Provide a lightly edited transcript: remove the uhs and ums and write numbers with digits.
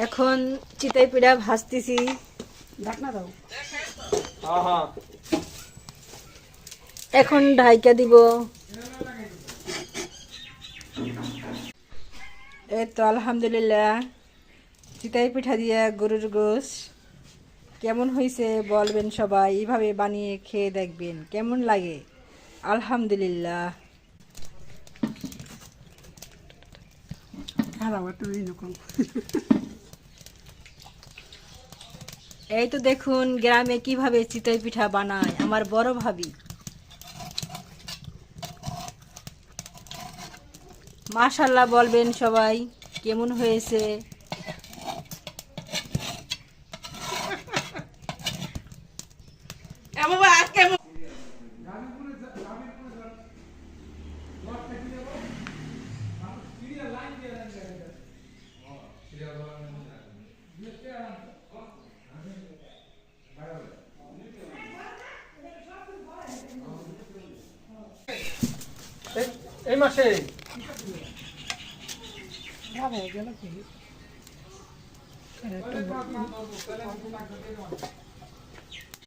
এখন চিতাই পিঠা ভাজতেছি। ঢাকনা দাও। এখন ঢাইকা দিব। এই তো আলহামদুলিল্লাহ চিতাই পিঠা দিয়ে গরুর গোশ কেমন হয়েছে বলবেন সবাই। এইভাবে বানিয়ে খেয়ে দেখবেন কেমন লাগে। আলহামদুলিল্লাহ। এই তো দেখুন গ্রামে কিভাবে চিতই পিঠা বানায় আমার বড় ভাবি। মাশাআল্লাহ বলবেন সবাই কেমন হয়েছে। এই মাসে গেল কি